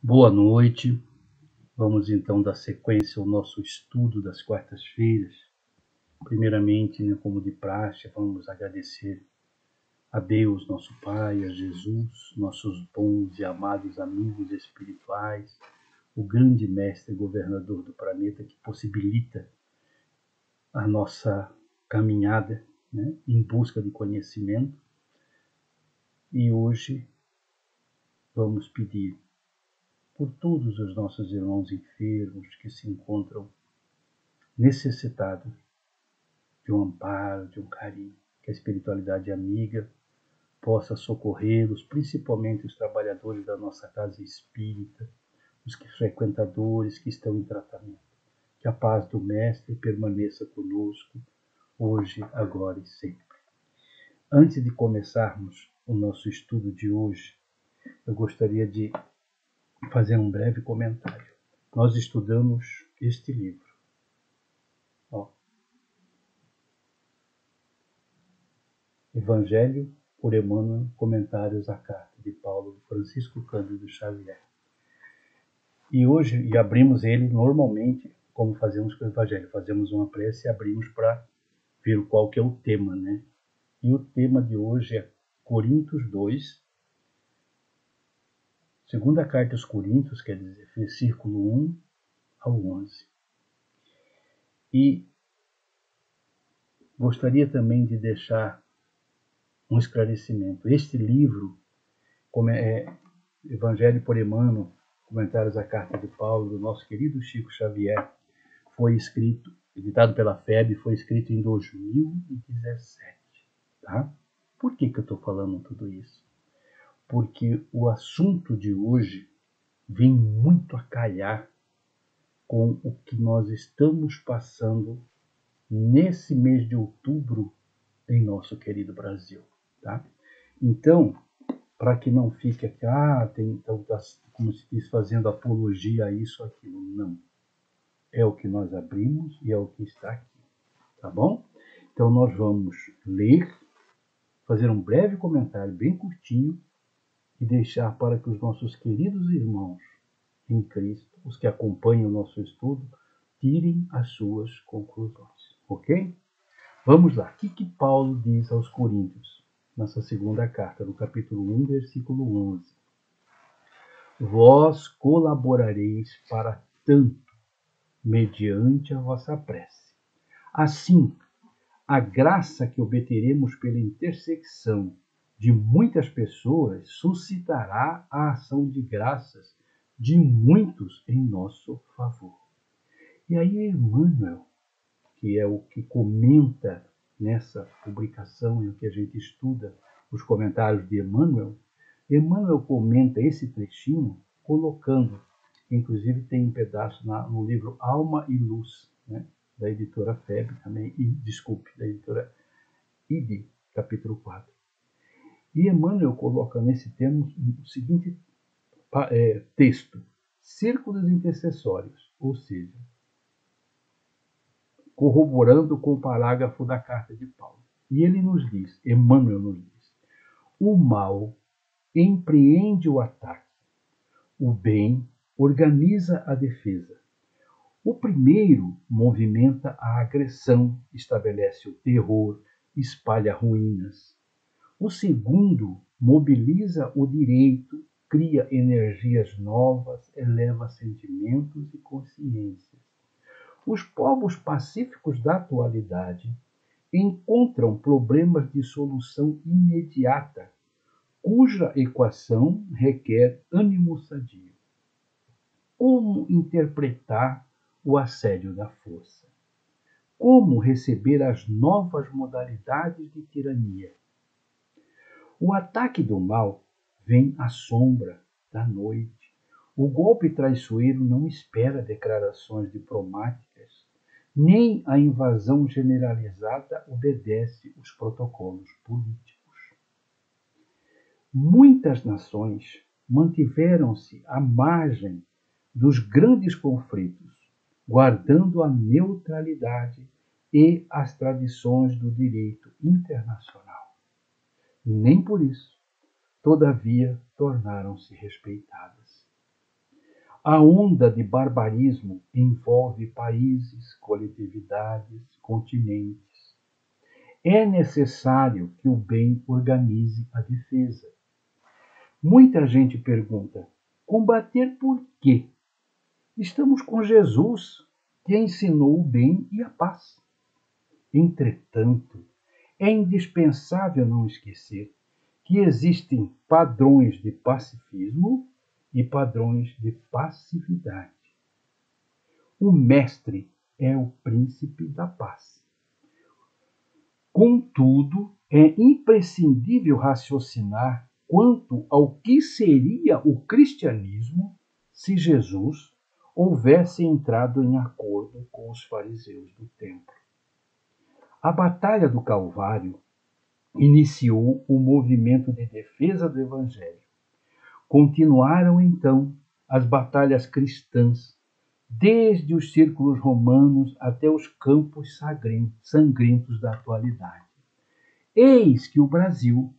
Boa noite. Vamos então dar sequência ao nosso estudo das quartas-feiras. Primeiramente, como de praxe, vamos agradecer a Deus, nosso Pai, a Jesus, nossos bons e amados amigos espirituais, o grande mestre governador do planeta que possibilita a nossa caminhada, em busca de conhecimento. E hoje vamos pedir por todos os nossos irmãos enfermos que se encontram necessitados de um amparo, de um carinho, que a espiritualidade amiga possa socorrê-los, principalmente os trabalhadores da nossa casa espírita, os frequentadores que estão em tratamento. Que a paz do Mestre permaneça conosco, hoje, agora e sempre. Antes de começarmos o nosso estudo de hoje, eu gostaria de fazer um breve comentário. Nós estudamos este livro. Evangelho por Emmanuel, comentários à carta de Paulo Francisco Cândido Xavier. E hoje, abrimos ele normalmente, como fazemos com o Evangelho, fazemos uma prece e abrimos para ver qual que é o tema, E o tema de hoje é Coríntios 2, segunda carta aos Coríntios, quer dizer, versículo 1 ao 11. E gostaria também de deixar um esclarecimento. Este livro, como Evangelho por Emmanuel, comentários à carta de Paulo, do nosso querido Chico Xavier, foi escrito, editado pela FEB, foi escrito em 2017. Tá? Por que eu estou falando tudo isso? Porque o assunto de hoje vem muito a calhar com o que nós estamos passando nesse mês de outubro em nosso querido Brasil. Tá? Então, para que não fique aqui, como se diz, fazendo apologia a isso, aquilo. Não. É o que nós abrimos e é o que está aqui. Tá bom? Então, nós vamos ler, fazer um breve comentário bem curtinho e deixar para que os nossos queridos irmãos em Cristo, os que acompanham o nosso estudo, tirem as suas conclusões. Ok? Vamos lá. O que Paulo diz aos Coríntios? Nessa segunda carta, no capítulo 1, versículo 11. Vós colaborareis para tanto, mediante a vossa prece. Assim, a graça que obteremos pela intersecção de muitas pessoas suscitará a ação de graças de muitos em nosso favor. E aí Emmanuel, que é o que comenta nessa publicação, em que a gente estuda os comentários de Emmanuel comenta esse trechinho colocando, inclusive tem um pedaço no livro Alma e Luz, da editora FEB também, da editora IB, capítulo 4. E Emmanuel coloca nesse termo o seguinte texto: círculos intercessórios, ou seja, corroborando com o parágrafo da carta de Paulo. E ele nos diz, Emmanuel nos diz, o mal empreende o ataque, o bem organiza a defesa. O primeiro movimenta a agressão, estabelece o terror, espalha ruínas. O segundo mobiliza o direito, cria energias novas, eleva sentimentos e consciências. Os povos pacíficos da atualidade encontram problemas de solução imediata, cuja equação requer ânimo sadio. Como interpretar o assédio da força? Como receber as novas modalidades de tirania? O ataque do mal vem à sombra da noite. O golpe traiçoeiro não espera declarações diplomáticas, nem a invasão generalizada obedece os protocolos políticos. Muitas nações mantiveram-se à margem dos grandes conflitos, guardando a neutralidade e as tradições do direito internacional. Nem por isso, todavia, tornaram-se respeitadas. A onda de barbarismo envolve países, coletividades, continentes. É necessário que o bem organize a defesa. Muita gente pergunta: combater por quê? Estamos com Jesus, que ensinou o bem e a paz. Entretanto, é indispensável não esquecer que existem padrões de pacifismo e padrões de passividade. O mestre é o príncipe da paz. Contudo, é imprescindível raciocinar quanto ao que seria o cristianismo se Jesus houvesse entrado em acordo com os fariseus do templo. A Batalha do Calvário iniciou o movimento de defesa do Evangelho. Continuaram, então, as batalhas cristãs, desde os círculos romanos até os campos sangrentos da atualidade. Eis que o Brasil,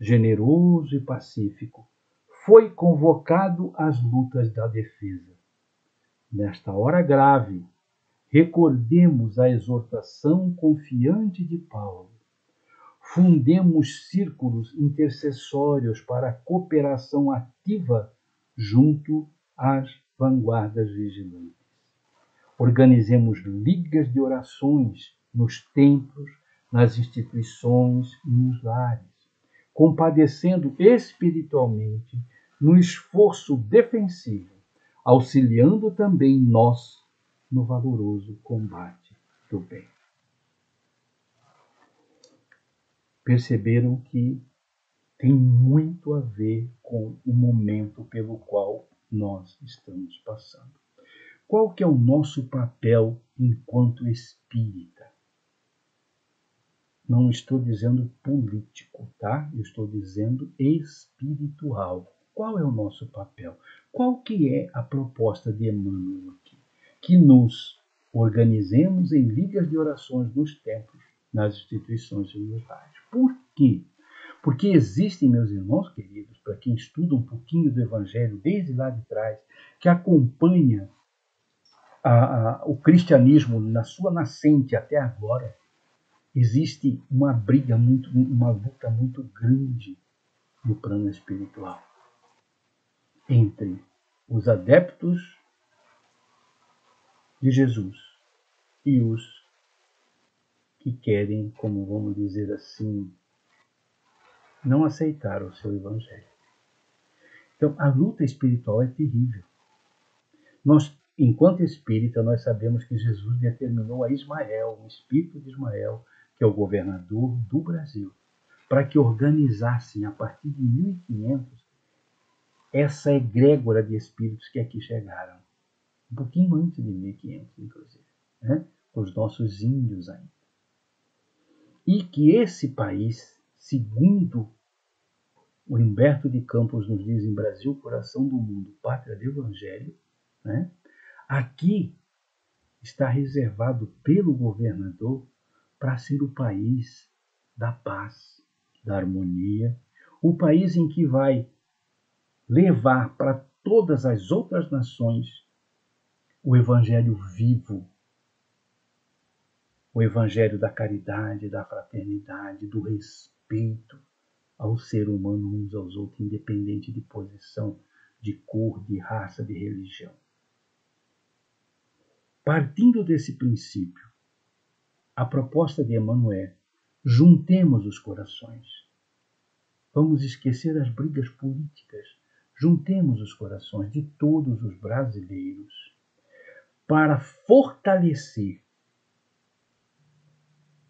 generoso e pacífico, foi convocado às lutas da defesa. Nesta hora grave, recordemos a exortação confiante de Paulo. Fundemos círculos intercessórios para a cooperação ativa junto às vanguardas vigilantes. Organizemos ligas de orações nos templos, nas instituições e nos lares, compadecendo espiritualmente no esforço defensivo, auxiliando também nós no valoroso combate do bem. Perceberam que tem muito a ver com o momento pelo qual nós estamos passando. Qual que é o nosso papel enquanto espírita? Não estou dizendo político, tá? Eu estou dizendo espiritual. Qual é o nosso papel? Qual que é a proposta de Emmanuel aqui? Que nos organizemos em ligas de orações nos templos, nas instituições e nos lares. Por quê? Porque existem, meus irmãos queridos, para quem estuda um pouquinho do Evangelho desde lá de trás, que acompanha o cristianismo na sua nascente até agora, existe uma briga, uma luta muito grande no plano espiritual entre os adeptos de Jesus e os que querem, como vamos dizer assim, não aceitar o seu evangelho. Então, a luta espiritual é terrível. Nós, enquanto espírita, nós sabemos que Jesus determinou a Ismael, o espírito de Ismael, que é o governador do Brasil, para que organizassem, a partir de 1500, essa egrégora de espíritos que aqui chegaram. Um pouquinho antes de 1500, inclusive, né? Os nossos índios ainda. E que esse país, segundo o Humberto de Campos nos diz em Brasil, coração do mundo, pátria do Evangelho, né? Aqui está reservado pelo governador para ser o país da paz, da harmonia, o país em que vai levar para todas as outras nações o Evangelho vivo, o Evangelho da caridade, da fraternidade, do respeito ao ser humano uns aos outros, independente de posição, de cor, de raça, de religião. Partindo desse princípio, a proposta de Emmanuel é: juntemos os corações. Vamos esquecer as brigas políticas. Juntemos os corações de todos os brasileiros para fortalecer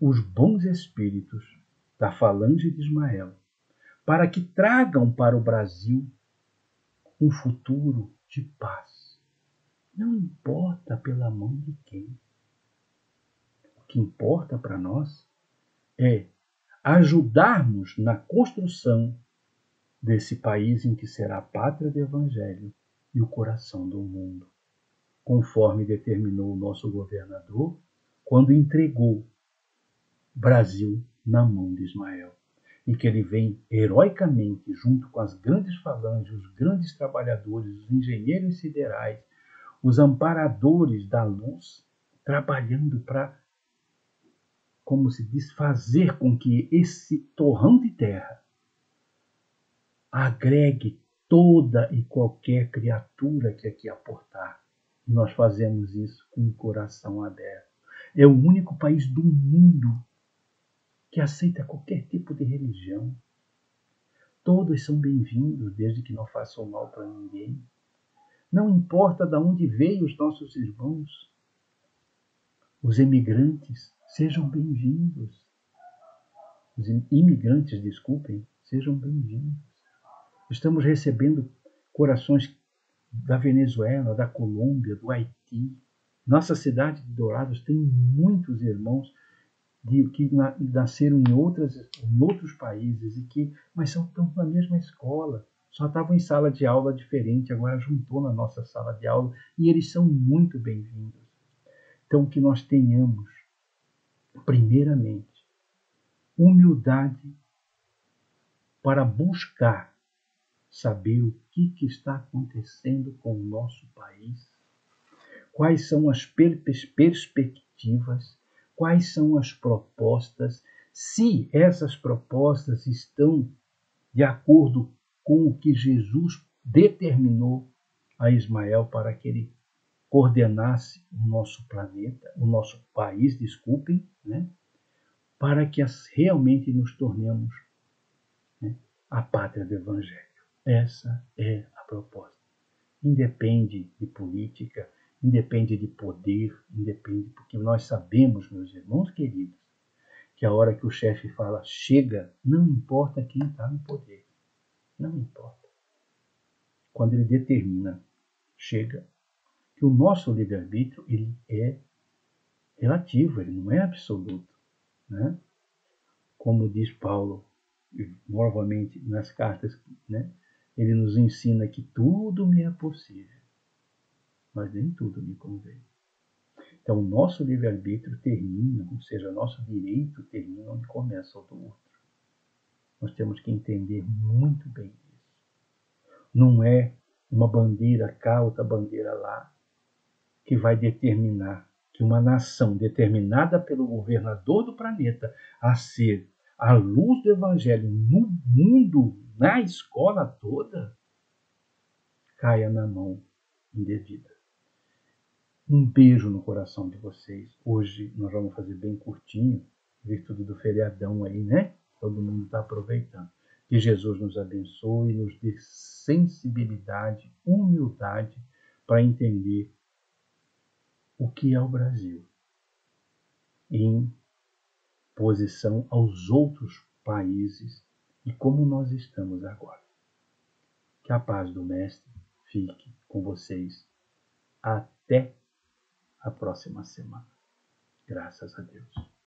os bons espíritos da falange de Ismael, para que tragam para o Brasil um futuro de paz. Não importa pela mão de quem. O que importa para nós é ajudarmos na construção desse país em que será a pátria do Evangelho e o coração do mundo, conforme determinou o nosso governador quando entregou Brasil na mão de Ismael. e que ele vem heroicamente, junto com as grandes falanges, os grandes trabalhadores, os engenheiros siderais, os amparadores da luz, trabalhando para, como se diz, fazer com que esse torrão de terra agregue toda e qualquer criatura que aqui aportar. E nós fazemos isso com o coração aberto. É o único país do mundo que aceita qualquer tipo de religião. Todos são bem-vindos, desde que não façam mal para ninguém. Não importa de onde veio os nossos irmãos, os emigrantes, sejam bem-vindos. Os imigrantes, desculpem, sejam bem-vindos. Estamos recebendo corações da Venezuela, da Colômbia, do Haiti. Nossa cidade de Dourados tem muitos irmãos que nasceram em outros países, mas estão na mesma escola. Só estavam em sala de aula diferente, agora juntou na nossa sala de aula e eles são muito bem-vindos. Então, que nós tenhamos, primeiramente, humildade para buscar saber o que está acontecendo com o nosso país, quais são as perspectivas, quais são as propostas, se essas propostas estão de acordo com o que Jesus determinou a Ismael para que ele coordenasse o nosso planeta, o nosso país, desculpem, né? Para que realmente nos tornemos, né, a pátria do Evangelho. Essa é a proposta. Independe de política, independe de poder, independe, porque nós sabemos, meus irmãos queridos, que a hora que o chefe fala chega, não importa quem está no poder. Não importa. Quando ele determina chega, que o nosso livre-arbítrio ele é relativo, ele não é absoluto, né? Como diz Paulo, novamente nas cartas, né? Ele nos ensina que tudo me é possível, mas nem tudo me convém. Então, o nosso livre-arbítrio termina, ou seja, nosso direito termina onde começa o do outro. Nós temos que entender muito bem isso. Não é uma bandeira cá, outra bandeira lá, que vai determinar que uma nação determinada pelo governador do planeta a ser a luz do Evangelho no mundo, na escola toda, caia na mão indevida. Um beijo no coração de vocês. Hoje nós vamos fazer bem curtinho, virtude do feriadão aí, né? Todo mundo está aproveitando. Que Jesus nos abençoe, nos dê sensibilidade, humildade para entender o que é o Brasil em posição aos outros países e como nós estamos agora. Que a paz do Mestre fique com vocês até a próxima semana. Graças a Deus.